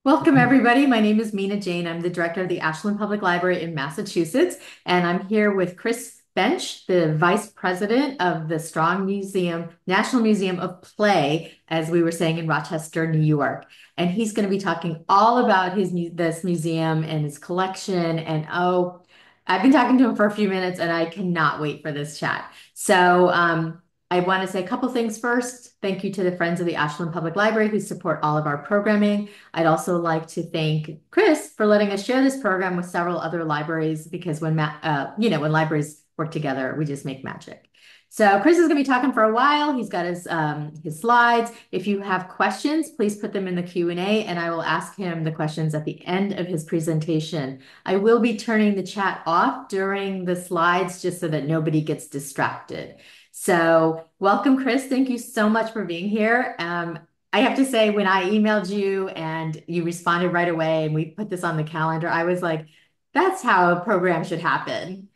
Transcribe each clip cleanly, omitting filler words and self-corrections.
Welcome, everybody. My name is Mina Jane. I'm the director of the Ashland Public Library in Massachusetts, and I'm here with Chris Bensch, the vice president of the Strong Museum, National Museum of Play, as we were saying in Rochester, New York. And he's going to be talking all about this museum and his collection. And oh, I've been talking to him for a few minutes, and I cannot wait for this chat. I want to say a couple things first. Thank you to the Friends of the Ashland Public Library who support all of our programming. I'd also like to thank Chris for letting us share this program with several other libraries because when libraries work together, we just make magic. So Chris is going to be talking for a while. He's got his slides. If you have questions, please put them in the Q&A, and I will ask him the questions at the end of his presentation. I will be turning the chat off during the slides just so that nobody gets distracted. So welcome, Chris. Thank you so much for being here. I have to say, when I emailed you and you responded right away and we put this on the calendar, I was like, that's how a program should happen.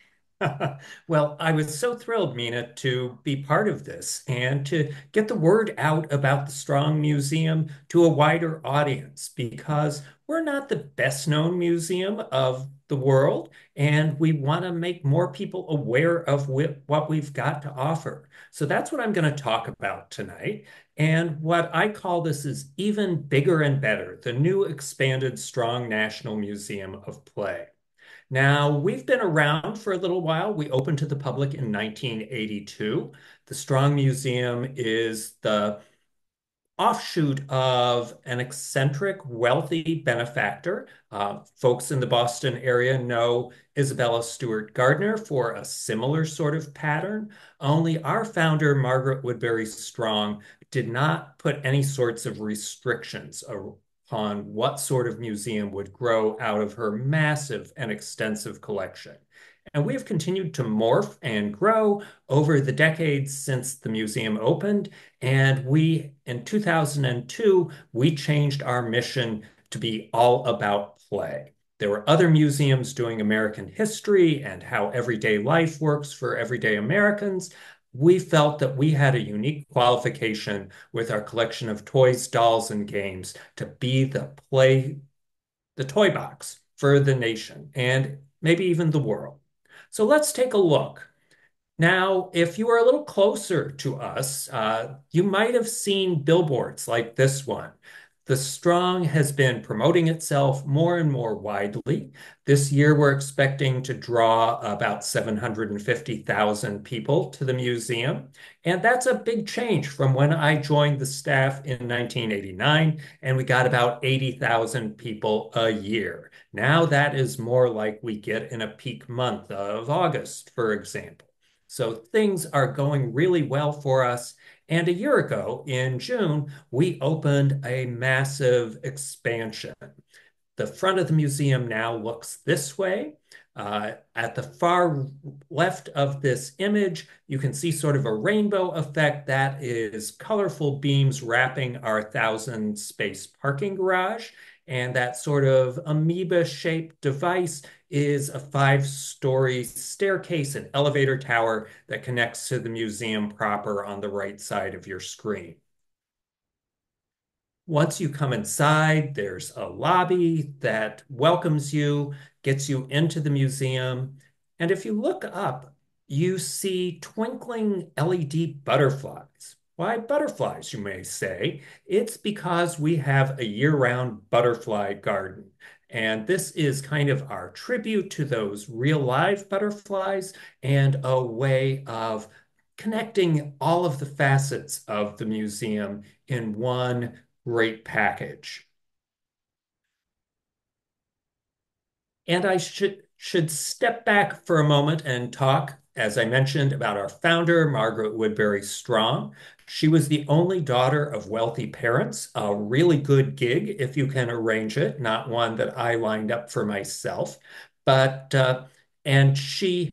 Well, I was so thrilled, Mina, to be part of this and to get the word out about the Strong Museum to a wider audience because we're not the best known museum of the world, and we want to make more people aware of what we've got to offer. So that's what I'm going to talk about tonight. And what I call this is even bigger and better, the new expanded Strong National Museum of Play. Now, we've been around for a little while. We opened to the public in 1982. The Strong Museum is the offshoot of an eccentric, wealthy benefactor. Folks in the Boston area know Isabella Stewart Gardner for a similar sort of pattern. Only our founder, Margaret Woodbury Strong, did not put any sorts of restrictions upon what sort of museum would grow out of her massive and extensive collection. And we have continued to morph and grow over the decades since the museum opened. And in 2002, we changed our mission to be all about play. There were other museums doing American history and how everyday life works for everyday Americans. We felt that we had a unique qualification with our collection of toys, dolls, and games to be the toy box for the nation and maybe even the world. So let's take a look. Now, if you are a little closer to us, you might have seen billboards like this one. The Strong has been promoting itself more and more widely. This year, we're expecting to draw about 750,000 people to the museum. And that's a big change from when I joined the staff in 1989, and we got about 80,000 people a year. Now that is more like we get in a peak month of August, for example. So things are going really well for us. And a year ago, in June, we opened a massive expansion. The front of the museum now looks this way. At the far left of this image, you can see sort of a rainbow effect. That is colorful beams wrapping our 1,000 space parking garage. And that sort of amoeba-shaped device is a 5-story staircase and elevator tower that connects to the museum proper on the right side of your screen. Once you come inside, there's a lobby that welcomes you, gets you into the museum. And if you look up, you see twinkling LED butterflies. Why butterflies, you may say? It's because we have a year-round butterfly garden. And this is kind of our tribute to those real live butterflies and a way of connecting all of the facets of the museum in one great package. And I should step back for a moment and talk, as I mentioned, about our founder, Margaret Woodbury Strong. She was the only daughter of wealthy parents, a really good gig if you can arrange it, not one that I lined up for myself. But and she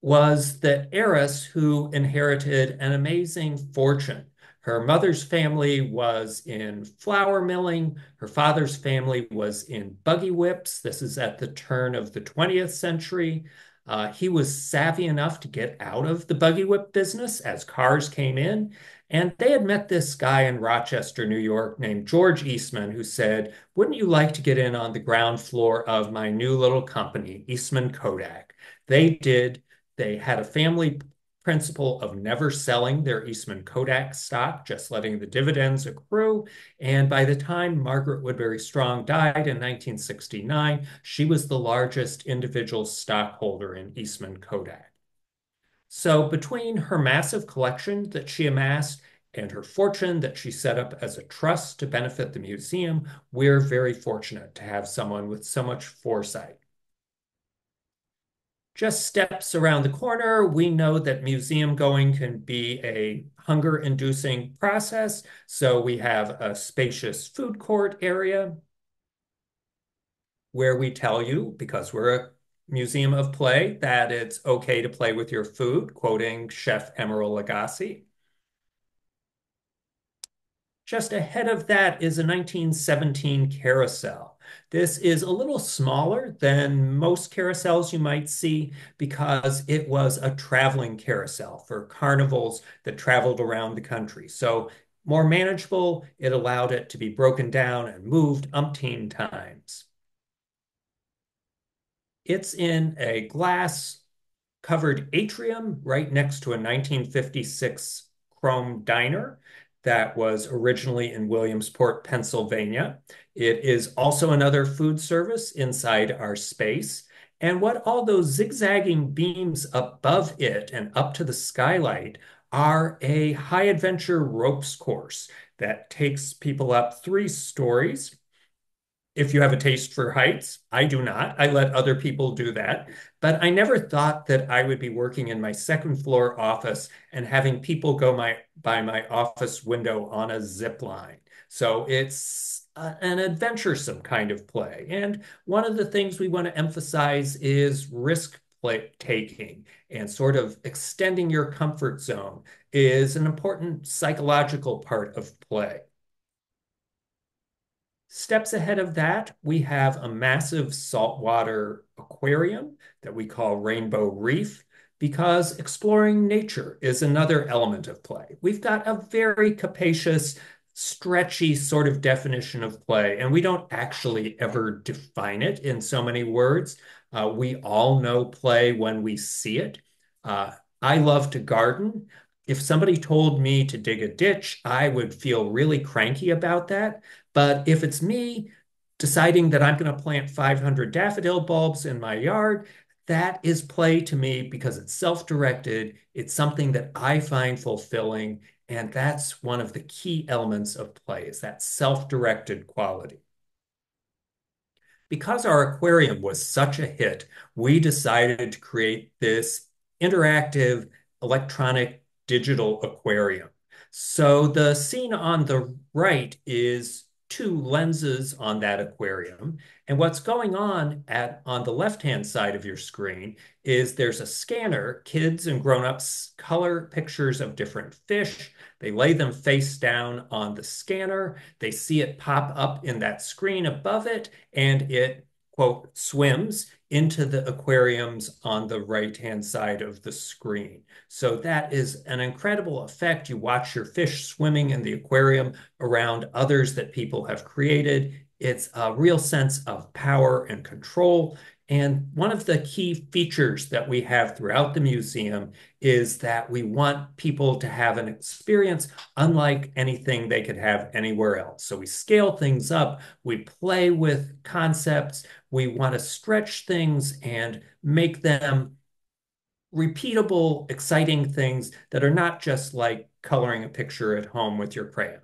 was the heiress who inherited an amazing fortune. Her mother's family was in flour milling. Her father's family was in buggy whips. This is at the turn of the 20th century. He was savvy enough to get out of the buggy whip business as cars came in. And they had met this guy in Rochester, New York, named George Eastman, who said, "Wouldn't you like to get in on the ground floor of my new little company, Eastman Kodak?" They did. They had a family principle of never selling their Eastman Kodak stock, just letting the dividends accrue. And by the time Margaret Woodbury Strong died in 1969, she was the largest individual stockholder in Eastman Kodak. So between her massive collection that she amassed and her fortune that she set up as a trust to benefit the museum, we're very fortunate to have someone with so much foresight. Just steps around the corner, we know that museum going can be a hunger-inducing process. So we have a spacious food court area where we tell you, because we're a museum of play, that it's okay to play with your food, quoting Chef Emeril Lagasse. Just ahead of that is a 1917 carousel. This is a little smaller than most carousels you might see because it was a traveling carousel for carnivals that traveled around the country. So more manageable, it allowed it to be broken down and moved umpteen times. It's in a glass covered atrium right next to a 1956 chrome diner that was originally in Williamsport, Pennsylvania. It is also another food service inside our space. And what all those zigzagging beams above it and up to the skylight are a high adventure ropes course that takes people up 3 stories. If you have a taste for heights, I do not. I let other people do that. But I never thought that I would be working in my second floor office and having people go by my office window on a zip line. So it's an adventuresome kind of play. And one of the things we want to emphasize is risk play taking and sort of extending your comfort zone is an important psychological part of play. Steps ahead of that, we have a massive saltwater aquarium that we call Rainbow Reef because exploring nature is another element of play. We've got a very capacious, stretchy sort of definition of play, and we don't actually ever define it in so many words. We all know play when we see it. Uh, I love to garden. If somebody told me to dig a ditch, I would feel really cranky about that. But if it's me deciding that I'm going to plant 500 daffodil bulbs in my yard, that is play to me because it's self-directed. It's something that I find fulfilling. And that's one of the key elements of play is that self-directed quality. Because our aquarium was such a hit, we decided to create this interactive electronic digital aquarium. So the scene on the right is 2 lenses on that aquarium. And what's going on the left-hand side of your screen is there's a scanner. Kids and grown-ups color pictures of different fish. They lay them face down on the scanner. They see it pop up in that screen above it, and it, quote, swims into the aquariums on the right-hand side of the screen. So that is an incredible effect. You watch your fish swimming in the aquarium around others that people have created. It's a real sense of power and control. And one of the key features that we have throughout the museum is that we want people to have an experience unlike anything they could have anywhere else. So we scale things up, we play with concepts, we want to stretch things and make them repeatable, exciting things that are not just like coloring a picture at home with your crayons.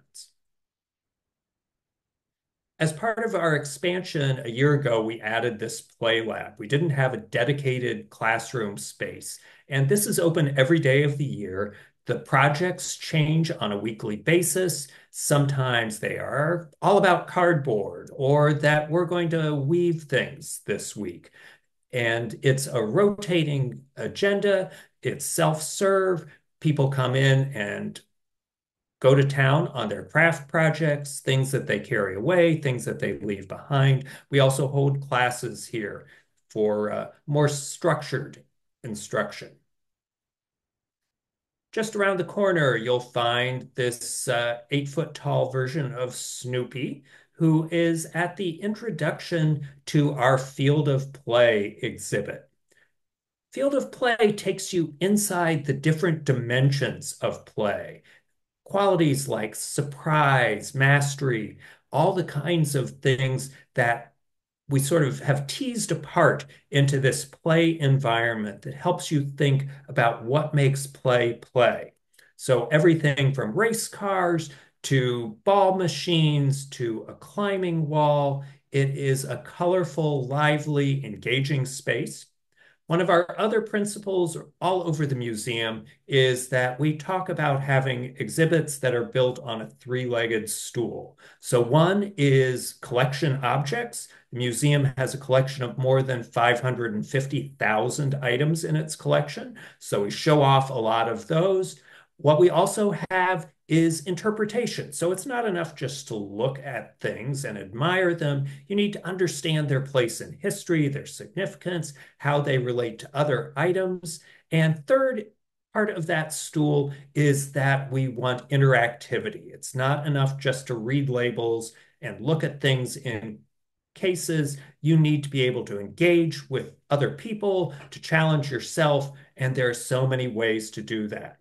As part of our expansion a year ago, we added this play lab. We didn't have a dedicated classroom space, and this is open every day of the year. The projects change on a weekly basis. Sometimes they are all about cardboard or that we're going to weave things this week. And it's a rotating agenda. It's self-serve. People come in and go to town on their craft projects, things that they carry away, things that they leave behind. We also hold classes here for more structured instruction. Just around the corner, you'll find this 8 foot tall version of Snoopy, who is at the introduction to our Field of Play exhibit. Field of Play takes you inside the different dimensions of play. Qualities like surprise, mastery, all the kinds of things that we sort of have teased apart into this play environment that helps you think about what makes play play. So everything from race cars to ball machines to a climbing wall, it is a colorful, lively, engaging space. One of our other principles all over the museum is that we talk about having exhibits that are built on a three-legged stool. So one is collection objects. The museum has a collection of more than 550,000 items in its collection. So we show off a lot of those. What we also have is interpretation. So it's not enough just to look at things and admire them. You need to understand their place in history, their significance, how they relate to other items. And third part of that stool is that we want interactivity. It's not enough just to read labels and look at things in cases. You need to be able to engage with other people, to challenge yourself, and there are so many ways to do that.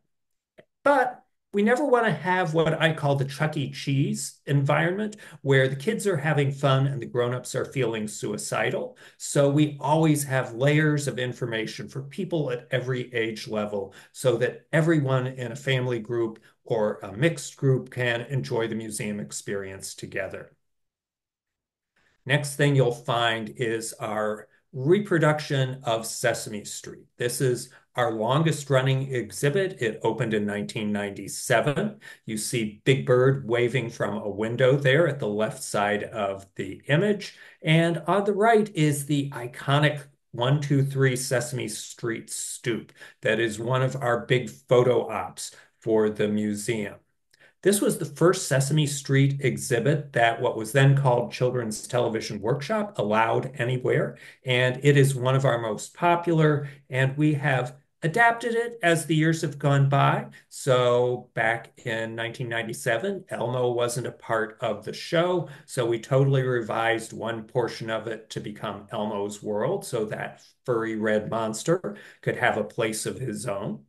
But we never want to have what I call the Chuck E. Cheese environment, where the kids are having fun and the grown-ups are feeling suicidal. So we always have layers of information for people at every age level so that everyone in a family group or a mixed group can enjoy the museum experience together. Next thing you'll find is our reproduction of Sesame Street. This is our longest running exhibit. It opened in 1997. You see Big Bird waving from a window there at the left side of the image. And on the right is the iconic 1, 2, 3 Sesame Street stoop. That is one of our big photo ops for the museum. This was the first Sesame Street exhibit that what was then called Children's Television Workshop allowed anywhere, and it is one of our most popular, and we have adapted it as the years have gone by. So back in 1997, Elmo wasn't a part of the show, so we totally revised one portion of it to become Elmo's World so that furry red monster could have a place of his own.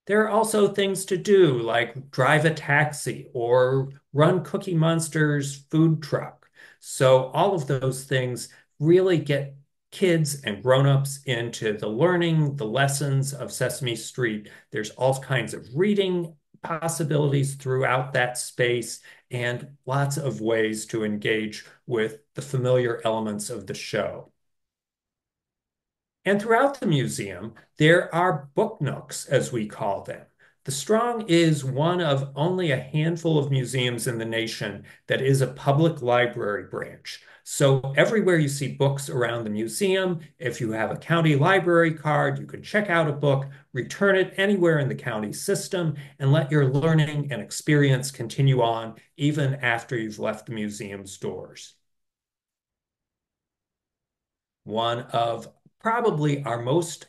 There are also things to do like drive a taxi or run Cookie Monster's food truck. So all of those things really get kids and grown-ups into the learning, the lessons of Sesame Street. There's all kinds of reading possibilities throughout that space and lots of ways to engage with the familiar elements of the show. And throughout the museum, there are book nooks, as we call them. The Strong is one of only a handful of museums in the nation that is a public library branch. So everywhere you see books around the museum, if you have a county library card, you can check out a book, return it anywhere in the county system, and let your learning and experience continue on even after you've left the museum's doors. One of probably our most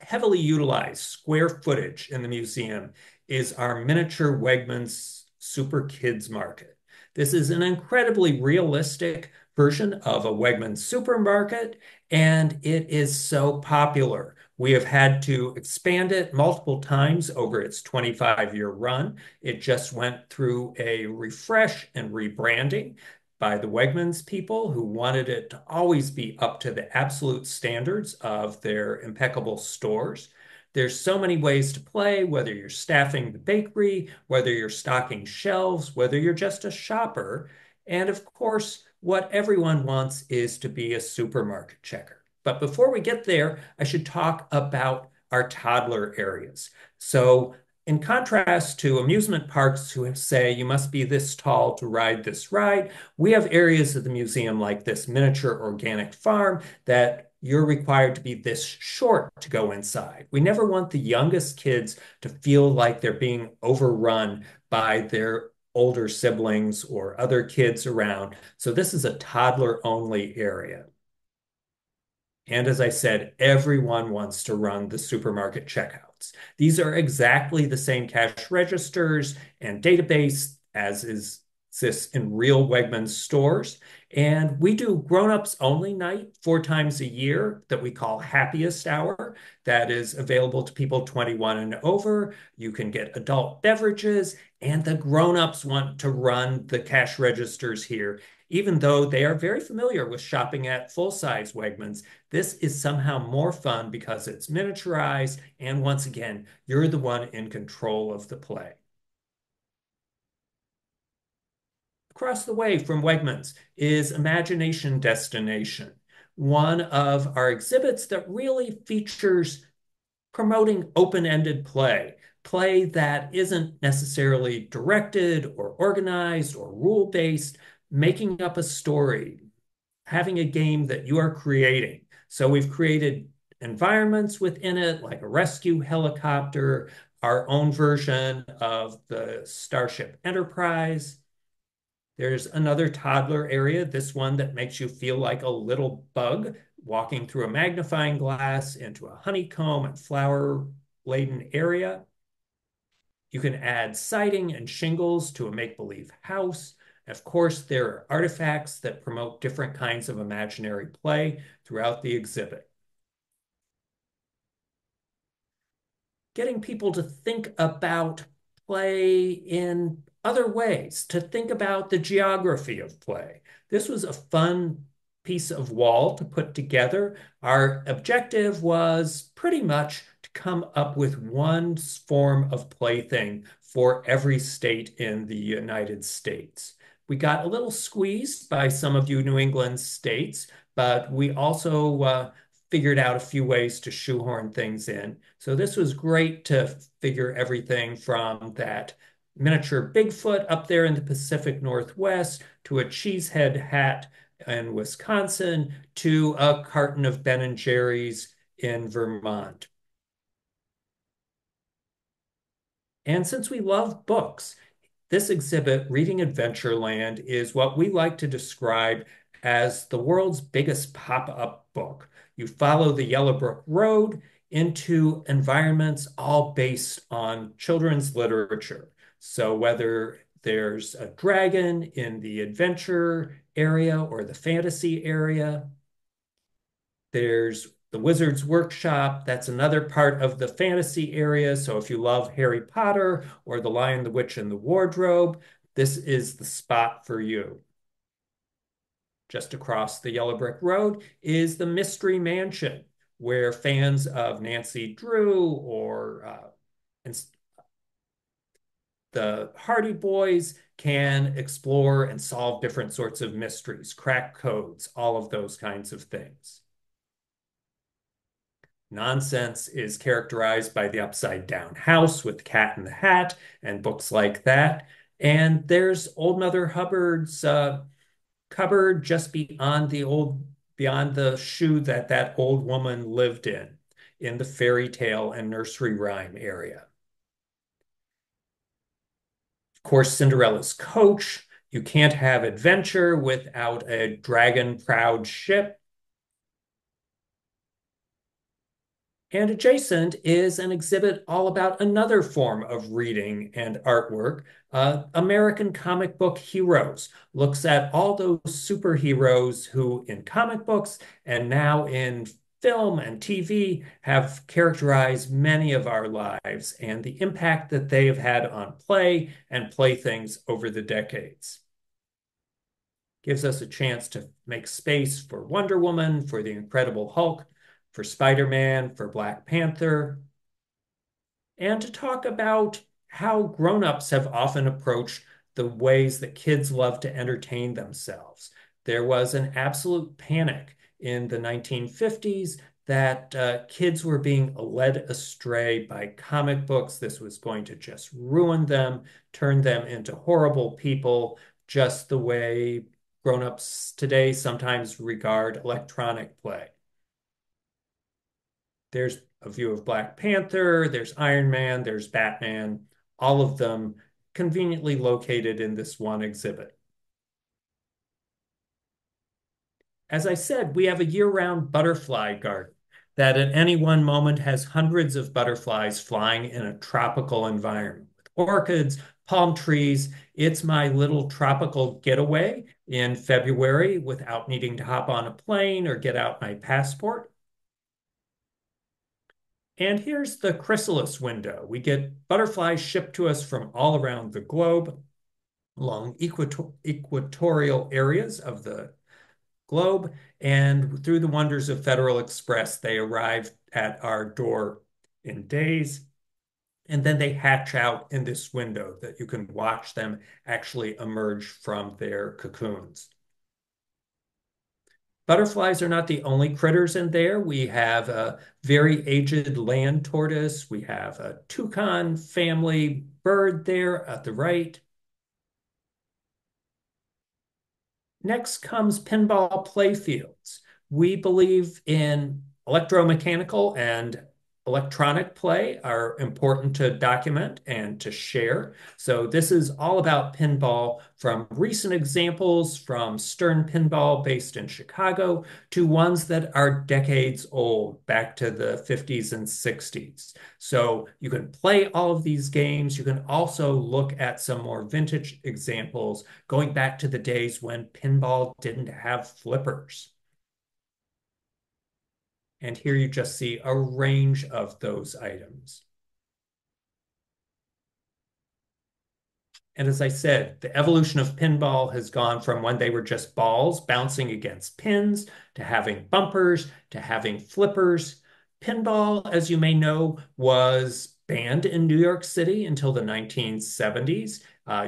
heavily utilized square footage in the museum is our miniature Wegmans Super Kids Market. This is an incredibly realistic version of a Wegmans supermarket, and it is so popular. We have had to expand it multiple times over its 25-year run. It just went through a refresh and rebranding by the Wegmans people who wanted it to always be up to the absolute standards of their impeccable stores. There's so many ways to play, whether you're staffing the bakery, whether you're stocking shelves, whether you're just a shopper. And of course, what everyone wants is to be a supermarket checker. But before we get there, I should talk about our toddler areas. So in contrast to amusement parks who say you must be this tall to ride this ride, we have areas of the museum like this miniature organic farm that you're required to be this short to go inside. We never want the youngest kids to feel like they're being overrun by their older siblings or other kids around. So this is a toddler only area. And as I said, everyone wants to run the supermarket checkout. cards. These are exactly the same cash registers and database as is exists in real Wegmans stores. And we do grown-ups only night 4 times a year that we call happiest hour. That is available to people 21 and over. You can get adult beverages, and the grown-ups want to run the cash registers here. Even though they are very familiar with shopping at full-size Wegmans, this is somehow more fun because it's miniaturized, and once again, you're the one in control of the play. Across the way from Wegmans is Imagination Destination, one of our exhibits that really features promoting open-ended play, play that isn't necessarily directed or organized or rule-based, making up a story, having a game that you are creating. So we've created environments within it, like a rescue helicopter, our own version of the Starship Enterprise. There's another toddler area, this one that makes you feel like a little bug walking through a magnifying glass into a honeycomb and flower-laden area. You can add siding and shingles to a make-believe house. Of course, there are artifacts that promote different kinds of imaginary play throughout the exhibit. Getting people to think about play in other ways, to think about the geography of play. This was a fun piece of wall to put together. Our objective was pretty much to come up with one form of plaything for every state in the United States. We got a little squeezed by some of you New England states, but we also figured out a few ways to shoehorn things in. So this was great to figure everything from that miniature Bigfoot up there in the Pacific Northwest to a cheesehead hat in Wisconsin to a carton of Ben and Jerry's in Vermont. And since we love books, this exhibit, Reading Adventureland, is what we like to describe as the world's biggest pop-up book. You follow the Yellowbrook Road into environments all based on children's literature. So whether there's a dragon in the adventure area or the fantasy area, there's the Wizard's Workshop. That's another part of the fantasy area. So if you love Harry Potter or The Lion, the Witch, and the Wardrobe, this is the spot for you. Just across the Yellow Brick Road is the Mystery Mansion, where fans of Nancy Drew or the Hardy Boys can explore and solve different sorts of mysteries, crack codes, all of those kinds of things. Nonsense is characterized by the Upside Down House with Cat in the Hat and books like that. And there's Old Mother Hubbard's cupboard just beyond the shoe that that old woman lived in the fairy tale and nursery rhyme area. Of course, Cinderella's coach. You can't have adventure without a dragon-proud ship. And adjacent is an exhibit all about another form of reading and artwork. American Comic Book Heroes looks at all those superheroes who in comic books and now in film and TV have characterized many of our lives and the impact that they have had on play and playthings over the decades. Gives us a chance to make space for Wonder Woman, for the Incredible Hulk, for Spider-Man, for Black Panther, and to talk about how grown-ups have often approached the ways that kids love to entertain themselves. There was an absolute panic in the 1950s that kids were being led astray by comic books. This was going to just ruin them, turn them into horrible people, just the way grown-ups today sometimes regard electronic play. There's a view of Black Panther, there's Iron Man, there's Batman, all of them conveniently located in this one exhibit. As I said, we have a year-round butterfly garden. that at any one moment has hundreds of butterflies flying in a tropical environment with orchids, palm trees. It's my little tropical getaway in February without needing to hop on a plane or get out my passport. And here's the chrysalis window. We get butterflies shipped to us from all around the globe along equatorial areas of the globe. And through the wonders of Federal Express, they arrive at our door in days. And then they hatch out in this window that you can watch them actually emerge from their cocoons. Butterflies are not the only critters in there. We have a very aged land tortoise. We have a toucan family bird there at the right. Next comes pinball playfields. We believe in electromechanical and electronic play are important to document and to share. So this is all about pinball from recent examples from Stern Pinball based in Chicago to ones that are decades old, back to the 50s and 60s. So you can play all of these games. You can also look at some more vintage examples going back to the days when pinball didn't have flippers. And here you just see a range of those items. And as I said, the evolution of pinball has gone from when they were just balls bouncing against pins to having bumpers to having flippers. Pinball, as you may know, was banned in New York City until the 1970s.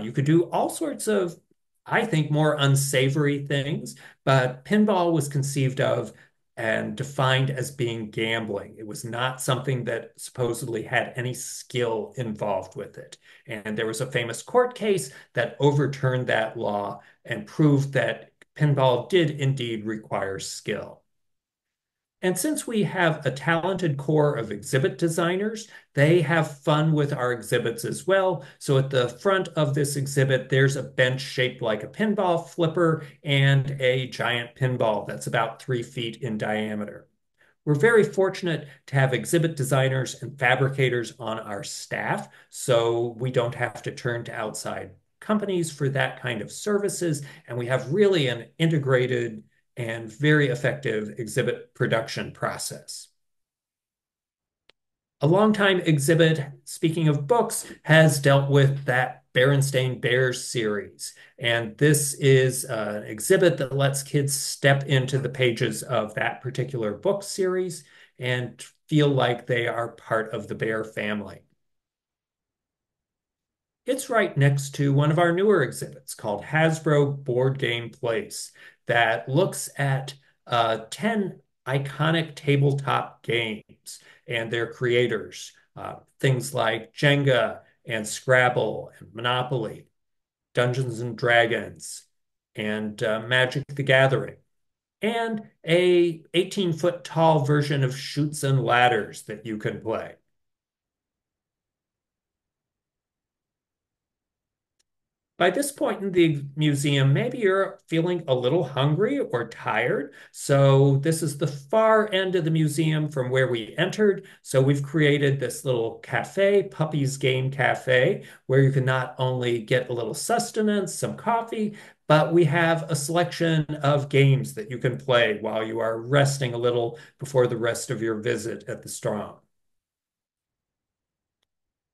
You could do all sorts of, I think, more unsavory things, but pinball was conceived of and defined as being gambling. It was not something that supposedly had any skill involved with it. And there was a famous court case that overturned that law and proved that pinball did indeed require skill. And since we have a talented core of exhibit designers, they have fun with our exhibits as well. So at the front of this exhibit, there's a bench shaped like a pinball flipper and a giant pinball that's about 3 feet in diameter. We're very fortunate to have exhibit designers and fabricators on our staff, so we don't have to turn to outside companies for that kind of services. And we have really an integrated and very effective exhibit production process. A longtime exhibit, speaking of books, has dealt with that Berenstain Bears series. And this is an exhibit that lets kids step into the pages of that particular book series and feel like they are part of the Bear family. It's right next to one of our newer exhibits called Hasbro Board Game Place that looks at 10 iconic tabletop games and their creators. Things like Jenga and Scrabble and Monopoly, Dungeons and Dragons, and Magic the Gathering, and a 18-foot tall version of Chutes and Ladders that you can play. By this point in the museum, maybe you're feeling a little hungry or tired. So this is the far end of the museum from where we entered. So we've created this little cafe, Puppy's Game Cafe, where you can not only get a little sustenance, some coffee, but we have a selection of games that you can play while you are resting a little before the rest of your visit at the Strong.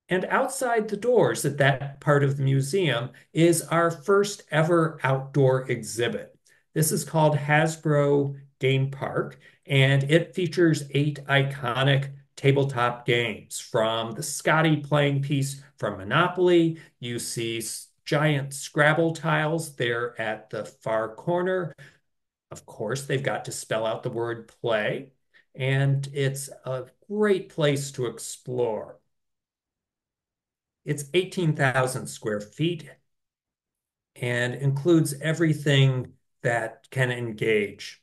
And outside the doors at that part of the museum is our first ever outdoor exhibit. This is called Hasbro Game Park, and it features 8 iconic tabletop games from the Scotty playing piece from Monopoly. You see giant Scrabble tiles there at the far corner. Of course, they've got to spell out the word play, and it's a great place to explore. It's 18,000 square feet and includes everything that can engage.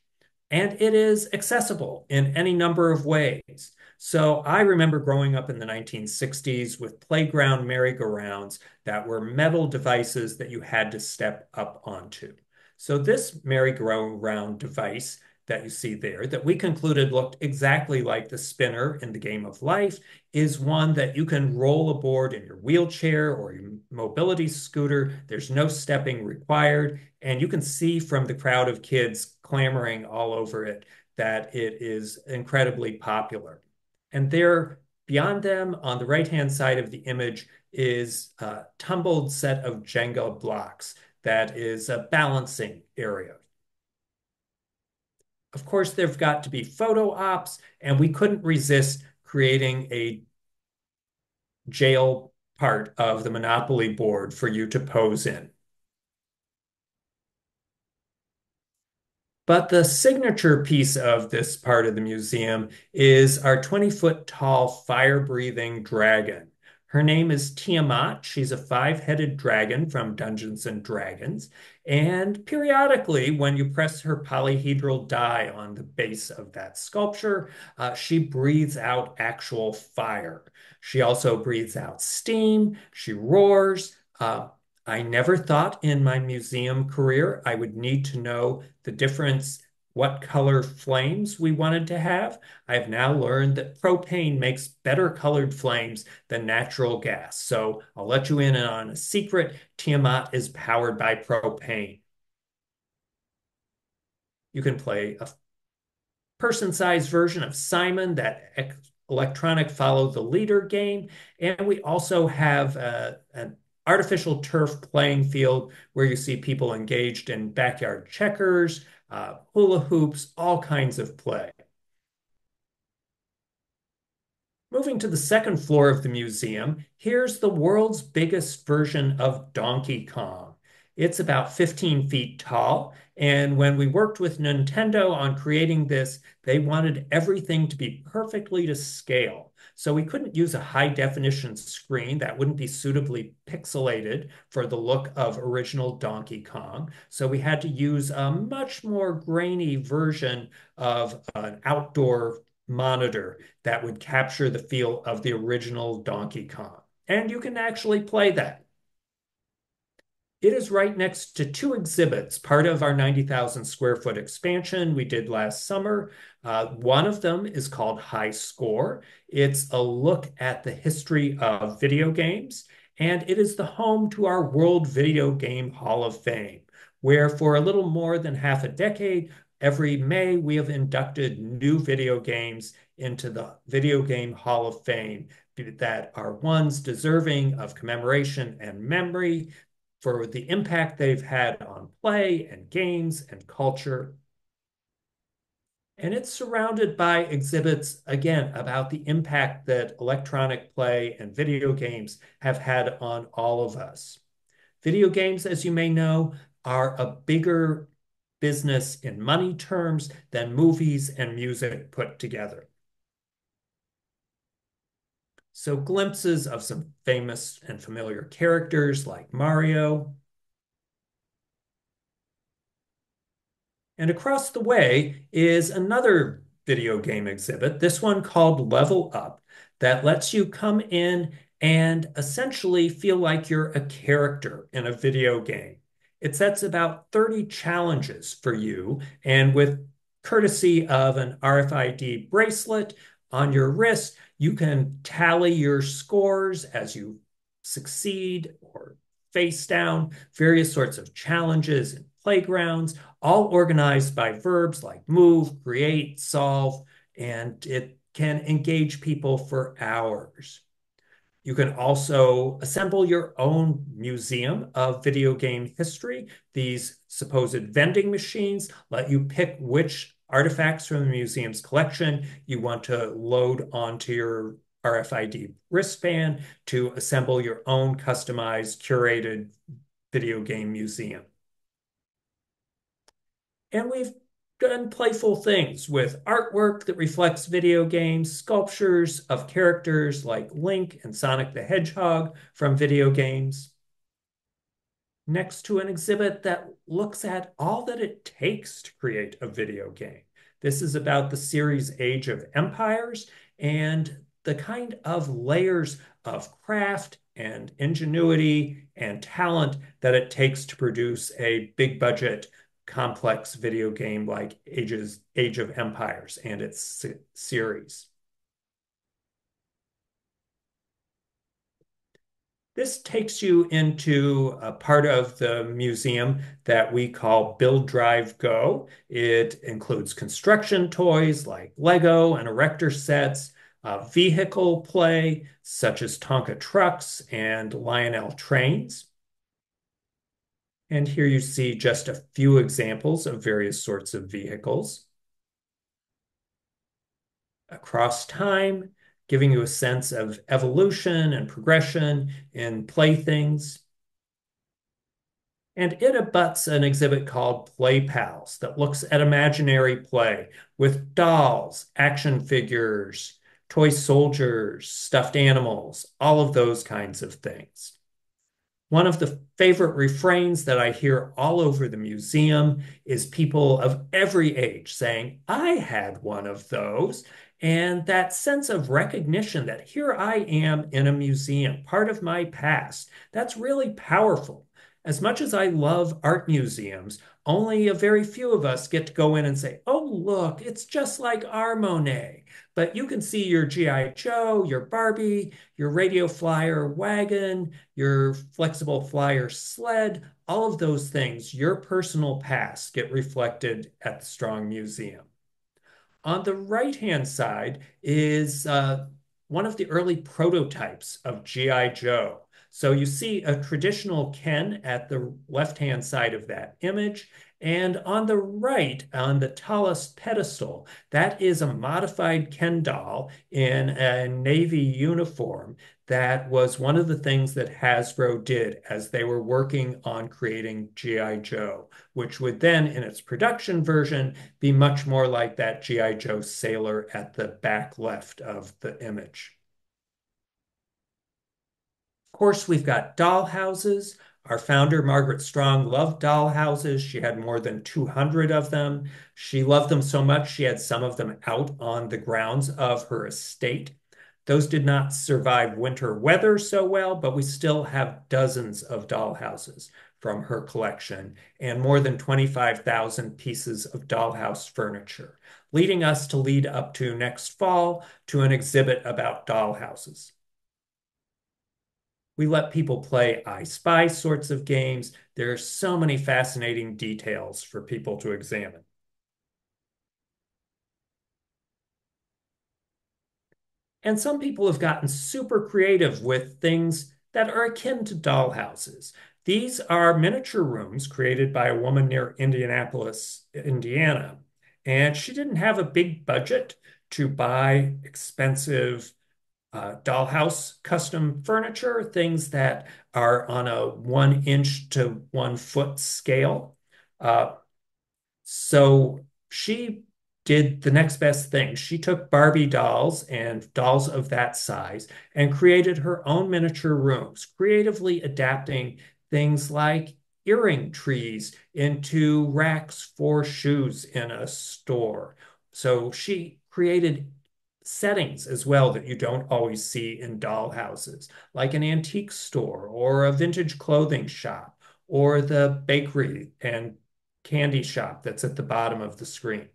And it is accessible in any number of ways. So I remember growing up in the 1960s with playground merry-go-rounds that were metal devices that you had to step up onto. So this merry-go-round device that you see there that we concluded looked exactly like the spinner in the game of life is one that you can roll aboard in your wheelchair or your mobility scooter. There's no stepping required. And you can see from the crowd of kids clamoring all over it that it is incredibly popular. And there, beyond them, on the right-hand side of the image, is a tumbled set of Jenga blocks that is a balancing area. Of course, there've got to be photo ops, and we couldn't resist creating a jail part of the Monopoly board for you to pose in. But the signature piece of this part of the museum is our 20-foot tall fire breathing dragon. Her name is Tiamat. She's a five-headed dragon from Dungeons and Dragons. And periodically, when you press her polyhedral die on the base of that sculpture, she breathes out actual fire. She also breathes out steam. She roars. I never thought in my museum career I would need to know the difference, what color flames we wanted to have. I've now learned that propane makes better colored flames than natural gas. So I'll let you in on a secret. Tiamat is powered by propane. You can play a person-sized version of Simon, that electronic follow the leader game. And we also have an artificial turf playing field where you see people engaged in backyard checkers, hula hoops, all kinds of play. Moving to the second floor of the museum, here's the world's biggest version of Donkey Kong. It's about 15 feet tall, and when we worked with Nintendo on creating this, they wanted everything to be perfectly to scale. So we couldn't use a high definition screen that wouldn't be suitably pixelated for the look of original Donkey Kong. So we had to use a much more grainy version of an outdoor monitor that would capture the feel of the original Donkey Kong. And you can actually play that. It is right next to two exhibits, part of our 90,000 square foot expansion we did last summer. One of them is called High Score. It's a look at the history of video games, and it is the home to our World Video Game Hall of Fame, where for a little more than half a decade, every May we have inducted new video games into the Video Game Hall of Fame that are ones deserving of commemoration and memory for the impact they've had on play and games and culture. And it's surrounded by exhibits, again, about the impact that electronic play and video games have had on all of us. Video games, as you may know, are a bigger business in money terms than movies and music put together. So glimpses of some famous and familiar characters like Mario. And across the way is another video game exhibit, this one called Level Up, that lets you come in and essentially feel like you're a character in a video game. It sets about 30 challenges for you, and with courtesy of an RFID bracelet on your wrist, you can tally your scores as you succeed or face down various sorts of challenges and playgrounds, all organized by verbs like move, create, solve, and it can engage people for hours. You can also assemble your own museum of video game history. These supposed vending machines let you pick which artifacts from the museum's collection you want to load onto your RFID wristband to assemble your own customized, curated video game museum. And we've done playful things with artwork that reflects video games, sculptures of characters like Link and Sonic the Hedgehog from video games, next to an exhibit that looks at all that it takes to create a video game. This is about the series Age of Empires and the kind of layers of craft and ingenuity and talent that it takes to produce a big budget complex video game like Age of Empires and its series. This takes you into a part of the museum that we call Build, Drive, Go. It includes construction toys like Lego and erector sets, vehicle play such as Tonka trucks and Lionel trains. And here you see just a few examples of various sorts of vehicles across time, giving you a sense of evolution and progression in playthings. And it abuts an exhibit called Play Pals that looks at imaginary play with dolls, action figures, toy soldiers, stuffed animals, all of those kinds of things. One of the favorite refrains that I hear all over the museum is people of every age saying, I had one of those. And that sense of recognition that here I am in a museum, part of my past, that's really powerful. As much as I love art museums, only a very few of us get to go in and say, oh, look, it's just like our Monet. But you can see your G.I. Joe, your Barbie, your radio flyer wagon, your flexible flyer sled, all of those things, your personal past get reflected at the Strong Museum. On the right-hand side is one of the early prototypes of G.I. Joe. So you see a traditional Ken at the left-hand side of that image. And on the right, on the tallest pedestal, that is a modified Ken doll in a Navy uniform. That was one of the things that Hasbro did as they were working on creating G.I. Joe, which would then, in its production version, be much more like that G.I. Joe sailor at the back left of the image. Of course, we've got doll houses. Our founder, Margaret Strong, loved doll houses. She had more than 200 of them. She loved them so much, she had some of them out on the grounds of her estate. Those did not survive winter weather so well, but we still have dozens of doll houses from her collection and more than 25,000 pieces of dollhouse furniture, leading us to lead up to next fall to an exhibit about doll houses. We let people play I Spy sorts of games. There are so many fascinating details for people to examine. And some people have gotten super creative with things that are akin to dollhouses. These are miniature rooms created by a woman near Indianapolis, Indiana. And she didn't have a big budget to buy expensive dollhouse custom furniture, things that are on a 1 inch to 1 foot scale. Uh, so she did the next best thing. She took Barbie dolls and dolls of that size and created her own miniature rooms, creatively adapting things like earring trees into racks for shoes in a store. So she created settings as well that you don't always see in doll houses, like an antique store or a vintage clothing shop or the bakery and candy shop that's at the bottom of the screen.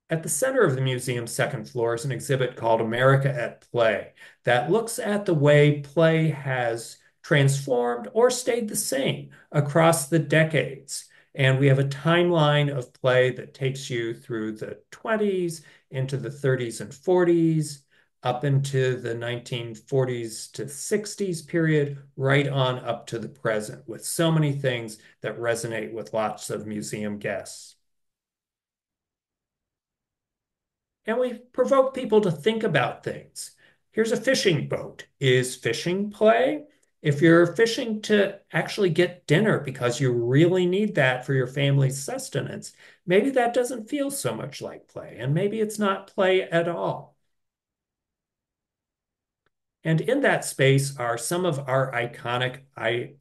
At the center of the museum's second floor is an exhibit called America at Play that looks at the way play has transformed or stayed the same across the decades. And we have a timeline of play that takes you through the 20s, into the 30s and 40s, up into the 1940s to 60s period, right on up to the present, with so many things that resonate with lots of museum guests. And we provoke people to think about things. Here's a fishing boat. Is fishing play? If you're fishing to actually get dinner because you really need that for your family's sustenance, maybe that doesn't feel so much like play, and maybe it's not play at all. And in that space are some of our iconic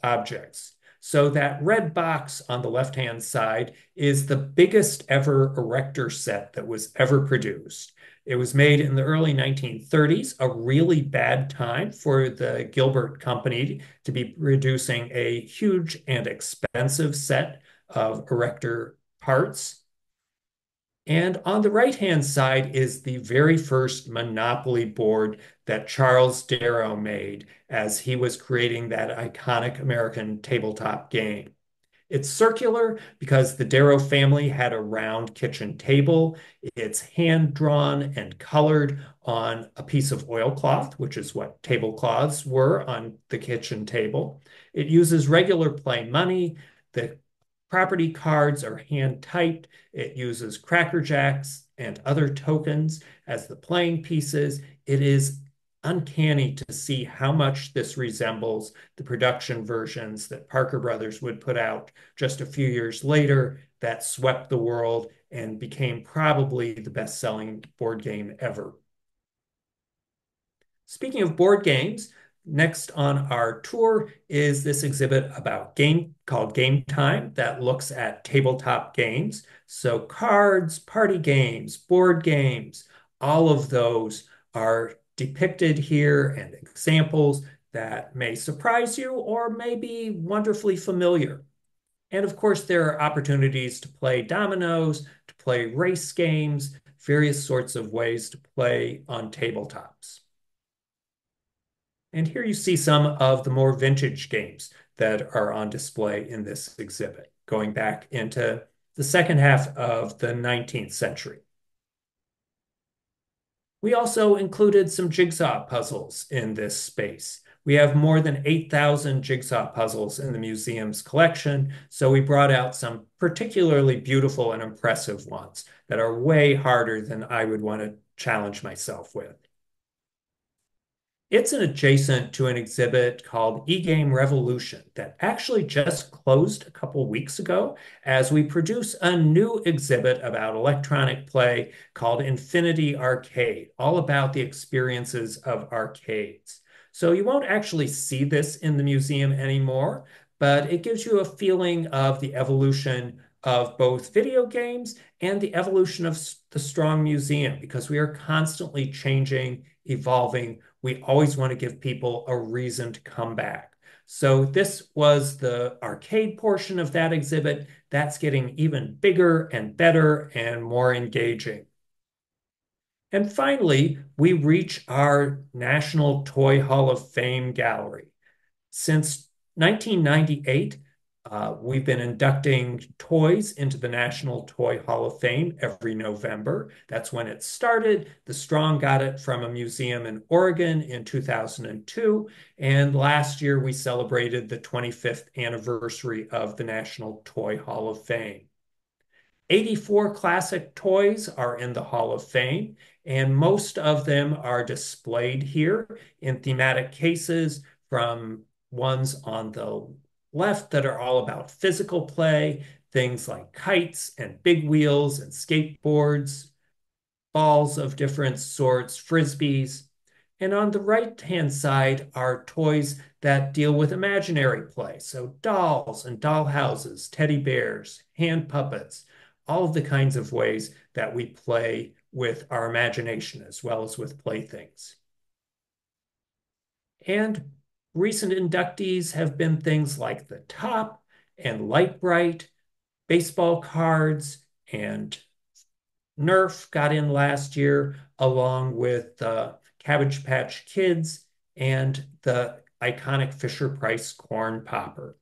objects. So that red box on the left-hand side is the biggest ever erector set that was ever produced. It was made in the early 1930s, a really bad time for the Gilbert Company to be producing a huge and expensive set of erector parts. And on the right-hand side is the very first Monopoly board that Charles Darrow made as he was creating that iconic American tabletop game. It's circular because the Darrow family had a round kitchen table. It's hand drawn and colored on a piece of oilcloth, which is what tablecloths were on the kitchen table. It uses regular play money. The property cards are hand typed. It uses Cracker Jacks and other tokens as the playing pieces. It is uncanny to see how much this resembles the production versions that Parker Brothers would put out just a few years later that swept the world and became probably the best-selling board game ever. Speaking of board games, next on our tour is this exhibit about game called Game Time that looks at tabletop games. So cards, party games, board games, all of those are depicted here and examples that may surprise you or may be wonderfully familiar. And of course, there are opportunities to play dominoes, to play race games, various sorts of ways to play on tabletops. And here you see some of the more vintage games that are on display in this exhibit, going back into the second half of the 19th century. We also included some jigsaw puzzles in this space. We have more than 8,000 jigsaw puzzles in the museum's collection, so we brought out some particularly beautiful and impressive ones that are way harder than I would want to challenge myself with. It's an adjacent to an exhibit called E-Game Revolution that actually just closed a couple weeks ago as we produce a new exhibit about electronic play called Infinity Arcade, all about the experiences of arcades. So you won't actually see this in the museum anymore, but it gives you a feeling of the evolution of both video games and the evolution of the Strong Museum because we are constantly changing, evolving. We always want to give people a reason to come back. So this was the arcade portion of that exhibit. That's getting even bigger and better and more engaging. And finally, we reach our National Toy Hall of Fame gallery. Since 1998, we've been inducting toys into the National Toy Hall of Fame every November. That's when it started. The Strong got it from a museum in Oregon in 2002. And last year, we celebrated the 25th anniversary of the National Toy Hall of Fame. 84 classic toys are in the Hall of Fame, and most of them are displayed here in thematic cases from ones on the left that are all about physical play, things like kites and big wheels and skateboards, balls of different sorts, frisbees. And on the right-hand side are toys that deal with imaginary play. So dolls and doll houses, teddy bears, hand puppets, all of the kinds of ways that we play with our imagination as well as with playthings. And recent inductees have been things like the Top and Light Bright, baseball cards, and Nerf got in last year, along with Cabbage Patch Kids and the iconic Fisher-Price corn popper.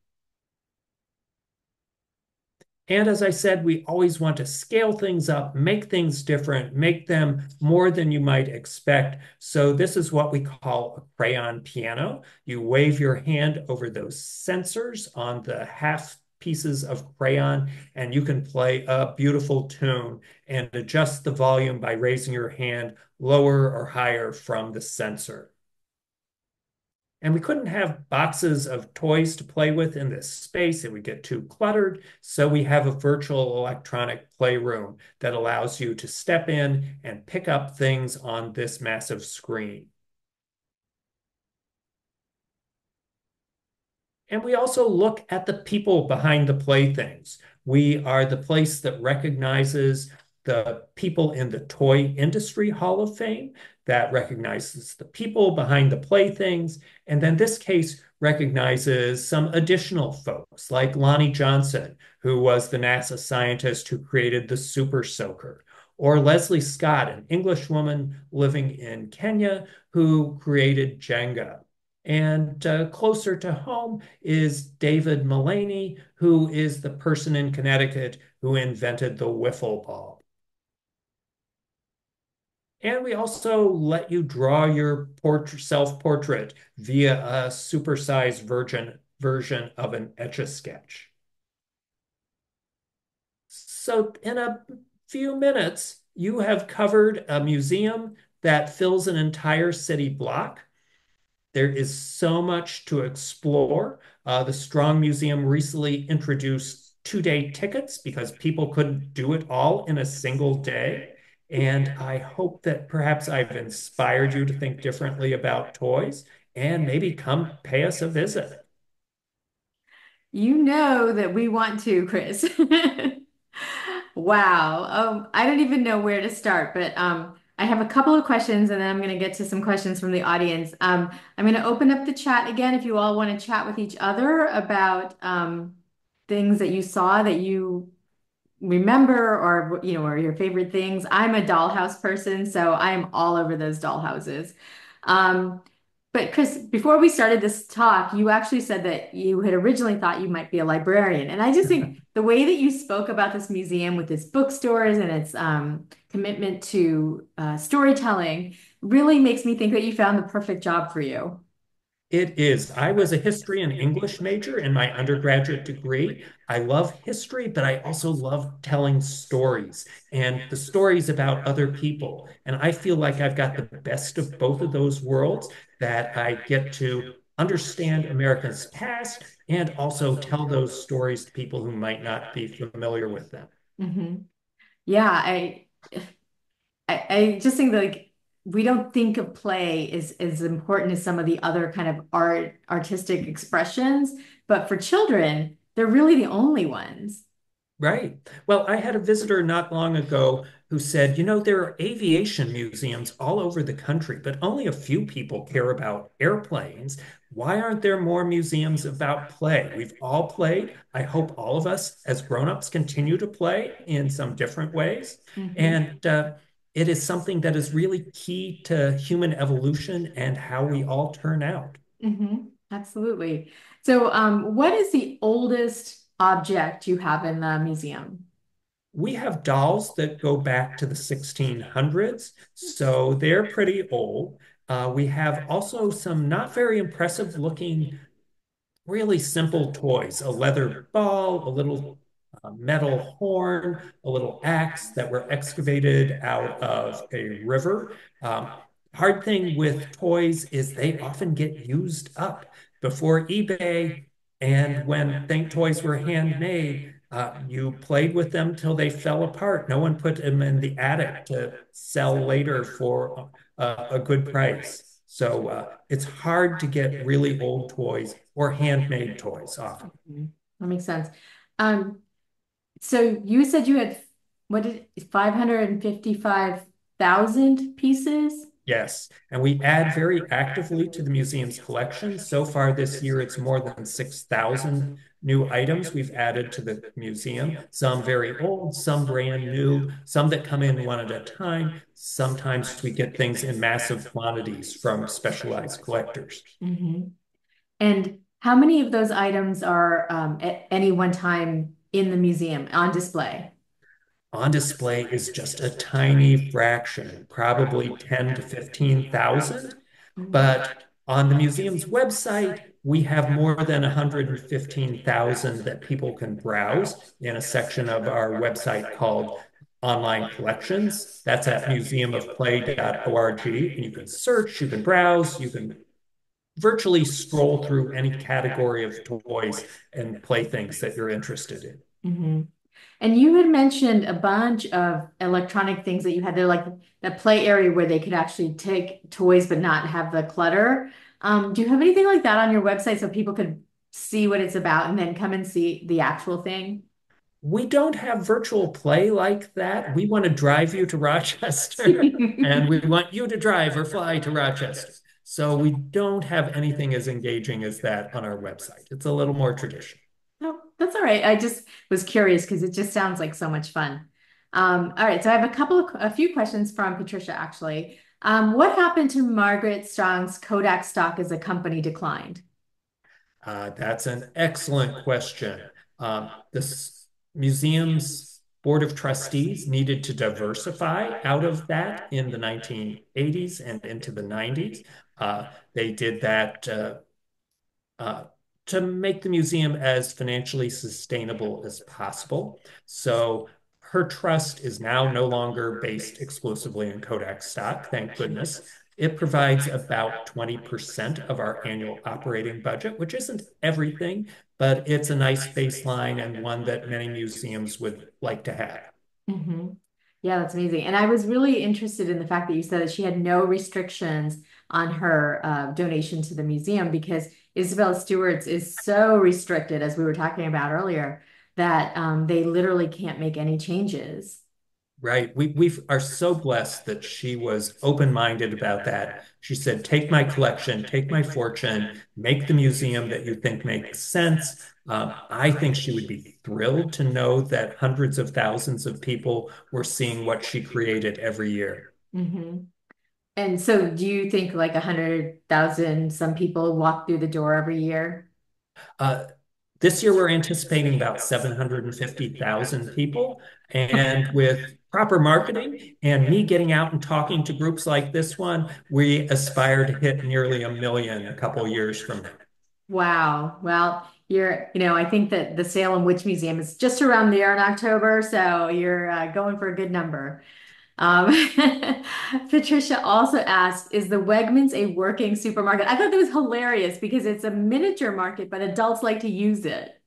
And as I said, we always want to scale things up, make things different, make them more than you might expect. So this is what we call a crayon piano. You wave your hand over those sensors on the half pieces of crayon, and you can play a beautiful tune and adjust the volume by raising your hand lower or higher from the sensor. And we couldn't have boxes of toys to play with in this space. It would get too cluttered. So we have a virtual electronic playroom that allows you to step in and pick up things on this massive screen. And we also look at the people behind the playthings. We are the place that recognizes the people in the Toy Industry Hall of Fame that recognizes the people behind the playthings, and then this case recognizes some additional folks like Lonnie Johnson, who was the NASA scientist who created the Super Soaker, or Leslie Scott, an Englishwoman living in Kenya who created Jenga. And closer to home is David Mullany, who is the person in Connecticut who invented the wiffle ball. And we also let you draw your self-portrait via a supersized version of an Etch-a-Sketch. So in a few minutes, you have covered a museum that fills an entire city block. There is so much to explore. The Strong Museum recently introduced 2-day tickets because people couldn't do it all in a single day. And I hope that perhaps I've inspired you to think differently about toys and maybe come pay us a visit. You know that we want to, Chris. Wow. I don't even know where to start, but I have a couple of questions and then I'm going to get to some questions from the audience. I'm going to open up the chat again if you all want to chat with each other about things that you saw that you remember or or your favorite things. I'm a dollhouse person, so I am all over those dollhouses. Um, but Chris, before we started this talk, you actually said that you had originally thought you might be a librarian. And I just think the way that you spoke about this museum with its bookstores and its commitment to storytelling really makes me think that you found the perfect job for you. It is. I was a history and English major in my undergraduate degree. I love history, but I also love telling stories and the stories about other people. And I feel like I've got the best of both of those worlds, that I get to understand America's past and also tell those stories to people who might not be familiar with them. Hmm. Yeah, I just think that like we don't think of play as important as some of the other kind of artistic expressions, but for children, they're really the only ones. Right. Well, I had a visitor not long ago who said, there are aviation museums all over the country, but only a few people care about airplanes. Why aren't there more museums about play? We've all played. I hope all of us as grown-ups continue to play in some different ways. Hmm. And it is something that is really key to human evolution and how we all turn out. Hmm. Absolutely. So, what is the oldest object you have in the museum? We have dolls that go back to the 1600s, so they're pretty old. We have also some not very impressive looking, really simple toys, a leather ball, a little metal horn, a little axe that were excavated out of a river. Hard thing with toys is they often get used up. Before eBay and when Think toys were handmade, you played with them till they fell apart. No one put them in the attic to sell later for a good price. So it's hard to get really old toys or handmade toys often. Mhm. That makes sense. Um, so you said you had what did 555,000 pieces? Yes, and we add very actively to the museum's collection. So far this year, it's more than 6,000 new items we've added to the museum. Some very old, some brand new, some that come in one at a time. Sometimes we get things in massive quantities from specialized collectors. Hmm. And how many of those items are at any one time in the museum on display? On display is just a tiny fraction, probably 10 to 15,000. But on the museum's website, we have more than 115,000 that people can browse in a section of our website called Online Collections. That's at museumofplay.org. And you can search, you can browse, you can virtually scroll through any category of toys and playthings that you're interested in. Hmm. And you had mentioned a bunch of electronic things that you had there, like the play area where they could actually take toys but not have the clutter. Do you have anything like that on your website so people could see what it's about and then come and see the actual thing? We don't have virtual play like that. We want to drive you to Rochester and we want you to drive or fly to Rochester. So we don't have anything as engaging as that on our website. It's a little more traditional. No, that's all right. I just was curious because it just sounds like so much fun. All right, so I have a few questions from Patricia actually. What happened to Margaret Strong's Kodak stock as a company declined? That's an excellent question. This museum's board of trustees needed to diversify out of that in the 1980s and into the 90s. They did that uh, to make the museum as financially sustainable as possible. So her trust is now no longer based exclusively in Kodak stock, thank goodness. It provides about 20% of our annual operating budget, which isn't everything, but it's a nice baseline and one that many museums would like to have. hmm Yeah, that's amazing. And I was really interested in the fact that you said that she had no restrictions on her donation to the museum because Isabel Stewart's is so restricted, as we were talking about earlier, that they literally can't make any changes. Right. We are so blessed that she was open-minded about that. She said, take my collection, take my fortune, make the museum that you think makes sense. I think she would be thrilled to know that hundreds of thousands of people were seeing what she created every year. hmm And so, do you think like 100,000 some people walk through the door every year? Uh, this year, we're anticipating about 750,000 people. And with proper marketing and me getting out and talking to groups like this one, we aspire to hit nearly 1 million a couple years from now. Wow. Well, I think that the Salem Witch Museum is just around there in October, so you're going for a good number. Um, Patricia also asked, is the Wegmans a working supermarket? I thought that was hilarious because it's a miniature market, but adults like to use it.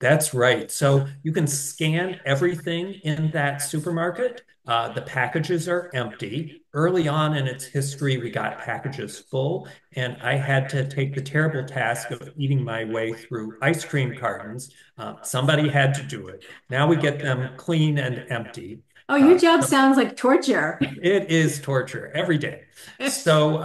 That's right. So you can scan everything in that supermarket. The packages are empty. Early on in its history, we got packages full, and I had to take the terrible task of eating my way through ice cream cartons. Somebody had to do it. Now we get them clean and empty. Oh, your job So sounds like torture. it is torture every day. So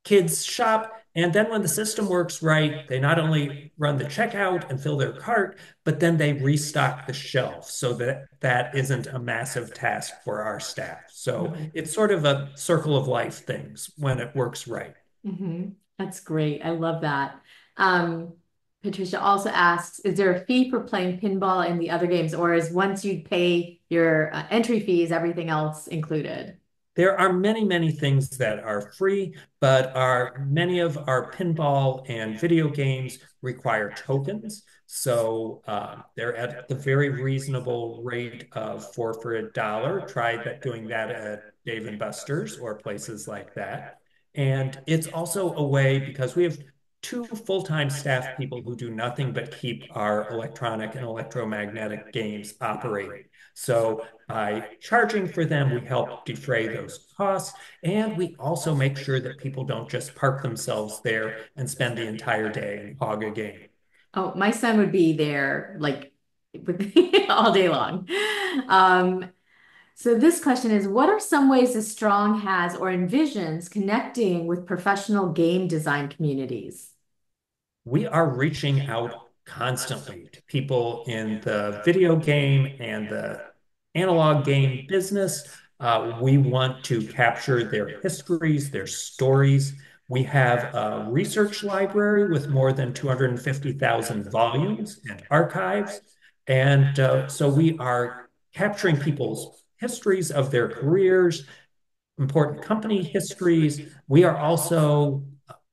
kids shop. And then when the system works right, they not only run the checkout and fill their cart, but then they restock the shelf so that that isn't a massive task for our staff. So Mhm. it's sort of a circle of life things when it works right. hmm That's great. I love that. Um, Patricia also asks, is there a fee for playing pinball in the other games, or is once you pay your entry fees, everything else included? There are many, many things that are free, but many of our pinball and video games require tokens. So they're at the very reasonable rate of four for $1. Try that doing that at Dave and Buster's or places like that. And it's also a way because we have two full-time staff people who do nothing but keep our electronic and electromagnetic games operating. So by charging for them, we help defray those costs. And we also make sure that people don't just park themselves there and spend the entire day and hog a game. Oh, my son would be there like all day long. Um, so this question is, what are some ways the Strong has or envisions connecting with professional game design communities? We are reaching out constantly to people in the video game and the analog game business. We want to capture their histories, their stories. We have a research library with more than 250,000 volumes and archives. And so we are capturing people's histories of their careers, important company histories. We are also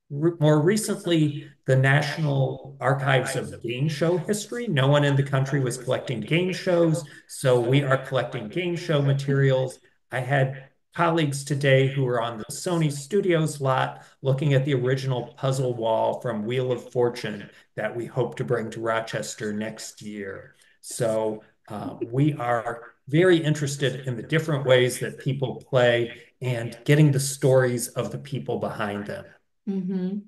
more recently the National Archives of Game Show History. No one in the country was collecting game shows, so we are collecting game show materials. I had colleagues today who were on the Sony Studios lot looking at the original puzzle wall from Wheel of Fortune that we hope to bring to Rochester next year. So we are very interested in the different ways that people play and getting the stories of the people behind them. hmm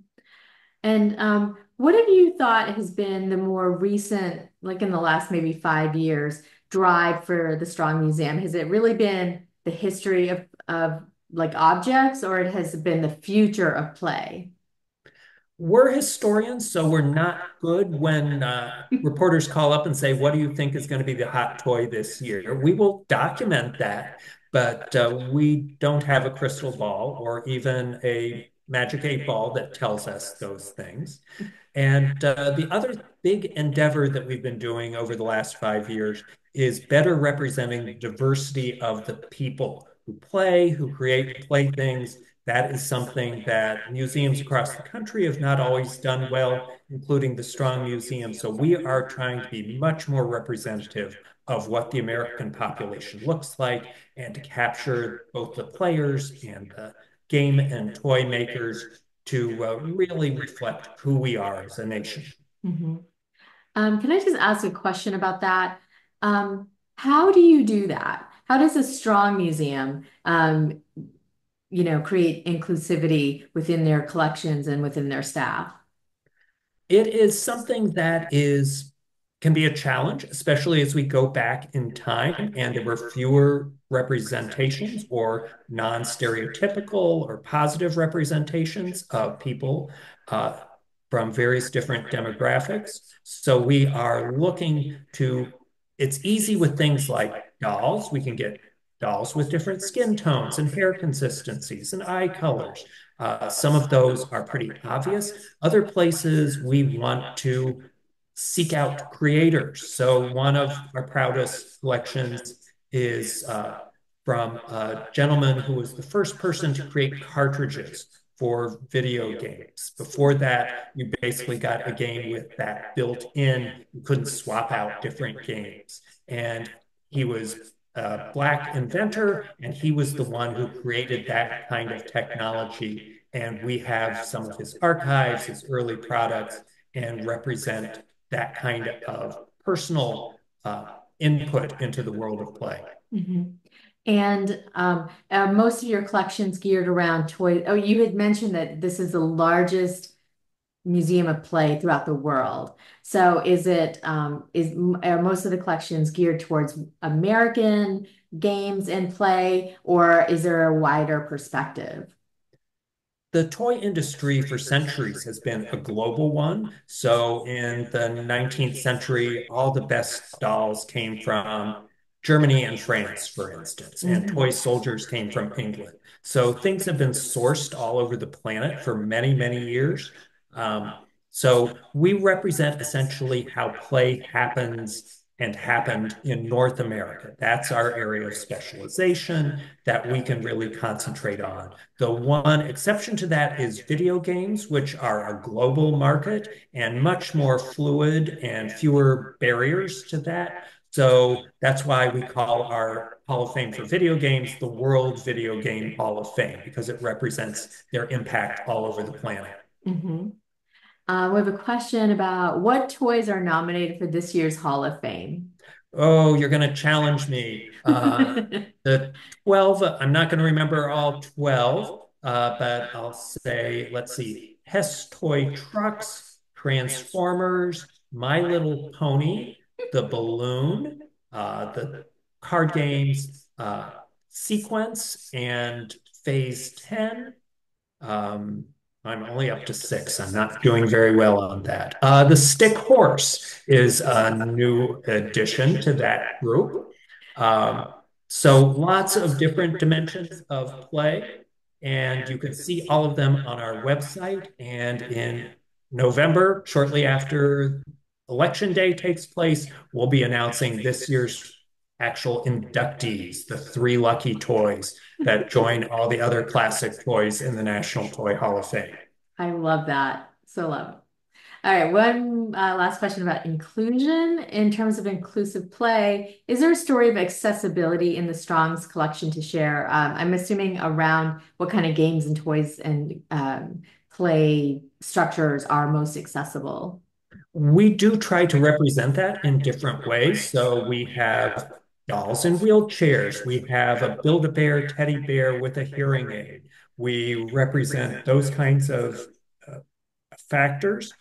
And what have you thought has been the more recent, like in the last maybe 5 years, drive for the Strong Museum? Has it really been the history of like objects, or it has been the future of play? We're historians, so we're not good when reporters call up and say, "What do you think is going to be the hot toy this year?" We will document that, but we don't have a crystal ball or even a magic 8 ball that tells us those things. And the other big endeavor that we've been doing over the last 5 years is better representing the diversity of the people who play, who create playthings. That is something that museums across the country have not always done well, including the Strong Museum. So we are trying to be much more representative of what the American population looks like and to capture both the players and the game and toy makers to really reflect who we are as a nation. hmm can I just ask a question about that? How do you do that? How does a strong museum, create inclusivity within their collections and within their staff? It is something that is can be a challenge, especially as we go back in time and there were fewer representations or non-stereotypical or positive representations of people uh, from various different demographics. So we are looking to, it's easy with things like dolls. We can get dolls with different skin tones and hair consistencies and eye colors. Some of those are pretty obvious. Other places we want to seek out creators. So one of our proudest collections is from a gentleman who was the first person to create cartridges for video games. Before that, you basically got a game with that built in. You couldn't swap out different games. And he was a Black inventor, and he was the one who created that kind of technology. And we have some of his archives, his early products, and represent that kind of personal input into the world of play. Mhm. And most of your collections geared around toys. Oh, you had mentioned that this is the largest museum of play throughout the world. So are most of the collections geared towards American games and play, or is there a wider perspective? The toy industry for centuries has been a global one. So in the 19th century, all the best dolls came from Germany and France, for instance, and toy Mhm. soldiers came from England. So things have been sourced all over the planet for many, many years. Um, so we represent essentially how play happens and happened in North America. That's our area of specialization that we can really concentrate on. The one exception to that is video games, which are a global market and much more fluid and fewer barriers to that. So that's why we call our Hall of Fame for video games the World Video Game Hall of Fame, because it represents their impact all over the planet. Mhm. We have a question about what toys are nominated for this year's Hall of Fame. Oh, you're going to challenge me. The 12, I'm not going to remember all 12, but I'll say, let's see, Hess Toy Trucks, Transformers, My Little Pony, The Balloon, the card games, Sequence, and Phase 10. Um, I'm only up to six. I'm not doing very well on that. The stick horse is a new addition to that group. Um, so lots of different dimensions of play, and you can see all of them on our website. And in November, shortly after Election Day takes place, we'll be announcing this year's actual inductees, the three lucky toys that join all the other classic toys in the National Toy Hall of Fame. I love that. So love it. All right, one last question about inclusion. In terms of inclusive play, is there a story of accessibility in the Strong's collection to share? I'm assuming around what kind of games and toys and play structures are most accessible. We do try to represent that in different ways. So we have dolls in wheelchairs. We have a Build-A-Bear teddy bear with a hearing aid. We represent those kinds of factors.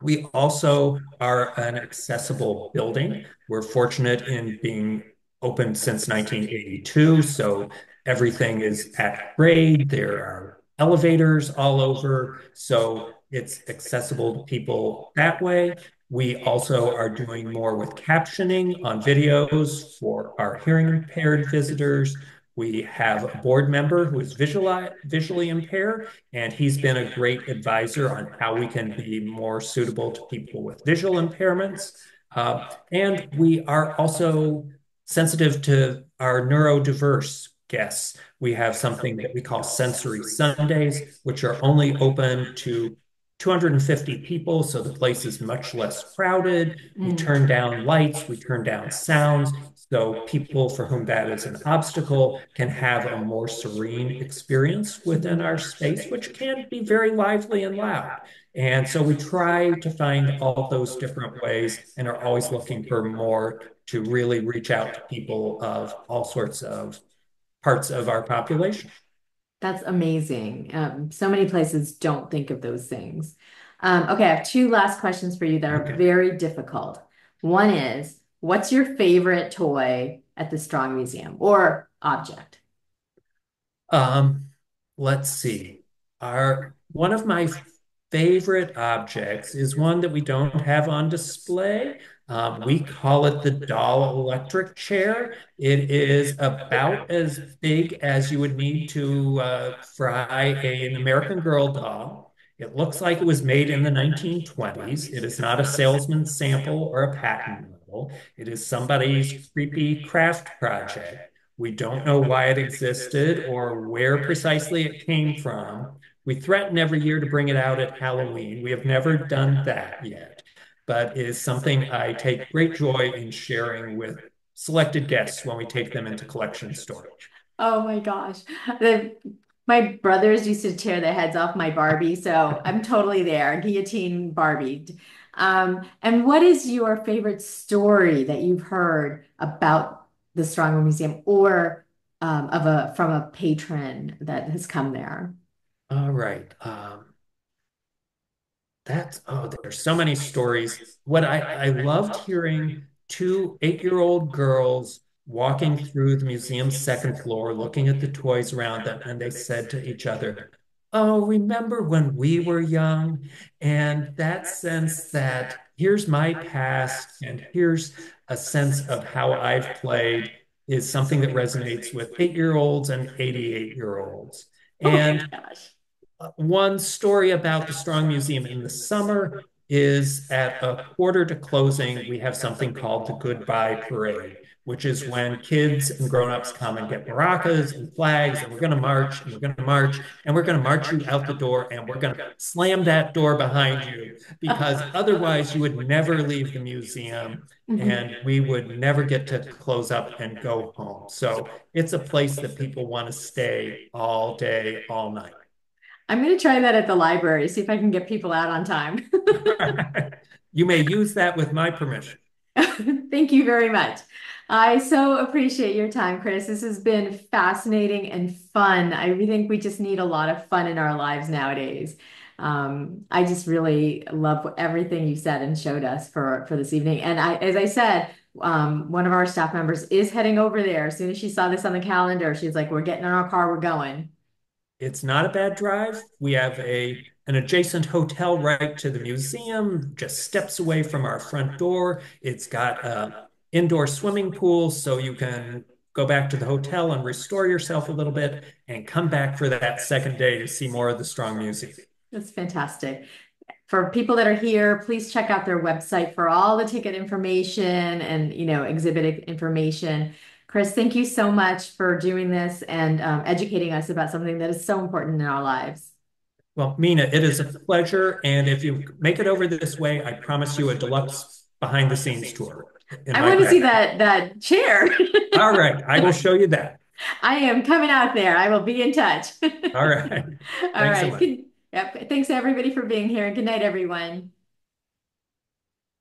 We also are an accessible building. We're fortunate in being open since 1982, so everything is at grade. There are elevators all over, so it's accessible to people that way. We also are doing more with captioning on videos for our hearing impaired visitors. We have a board member who is visually impaired, and he's been a great advisor on how we can be more suitable to people with visual impairments. And we are also sensitive to our neurodiverse guests. We have something that we call Sensory Sundays, which are only open to 250 people, so the place is much less crowded. We Mm. turn down lights, we turn down sounds, so people for whom that is an obstacle can have a more serene experience within our space, which can be very lively and loud. And so we try to find all those different ways and are always looking for more to really reach out to people of all sorts of parts of our population. That's amazing. So many places don't think of those things. Okay, I have two last questions for you that are Okay. very difficult. One is, what's your favorite toy at the Strong Museum or object? Um, let's see. Our one of my favorite objects is one that we don't have on display. We call it the doll electric chair. It is about as big as you would need to fry an American Girl doll. It looks like it was made in the 1920s. It is not a salesman's sample or a patent model. It is somebody's creepy craft project. We don't know why it existed or where precisely it came from. We threaten every year to bring it out at Halloween. We have never done that yet, but it is something I take great joy in sharing with selected guests when we take them into collection storage. Oh my gosh. The, my brothers used to tear their heads off my Barbie, so I'm totally there. Guillotine Barbie. And what is your favorite story that you've heard about the Stronghold Museum or of a from a patron that has come there? All right. There's so many stories. What I loved hearing two 8-year-old girls walking through the museum's second floor, looking at the toys around them, and they said to each other, "Oh, remember when we were young?" And that sense that here's my past and here's a sense of how I've played is something that resonates with 8-year-olds and 88-year-olds. Oh my And gosh. one story about the Strong Museum in the summer is at a quarter to closing, we have something called the Goodbye Parade, which is when kids and grown-ups come and get maracas and flags, and we're going to march, and we're going to march, and we're going to march you out the door, and we're going to slam that door behind you, because otherwise you would never leave the museum, Mhm. and we would never get to close up and go home. So it's a place that people want to stay all day, all night. I'm going to try that at the library, see if I can get people out on time. You may use that with my permission. Thank you very much. I so appreciate your time, Chris. This has been fascinating and fun. I really think we just need a lot of fun in our lives nowadays. I just really love everything you said and showed us for this evening. And as I said, one of our staff members is heading over there. As soon as she saw this on the calendar, she's like, "We're getting in our car, we're going." It's not a bad drive. We have a an adjacent hotel right to the museum, just steps away from our front door. It's got a indoor swimming pool, so you can go back to the hotel and restore yourself a little bit and come back for that second day to see more of the Strong Museum. That's fantastic. For people that are here, please check out their website for all the ticket information and exhibit information. Chris, thank you so much for doing this and educating us about something that is so important in our lives. Well, Mina, it is a pleasure. And if you make it over this way, I promise you a deluxe behind the scenes tour in I my want to see package. that chair. All right, I will show you that. I am coming out there. I will be in touch. All right. All Thanks so right. much. Yep. Thanks everybody for being here. Good night, everyone.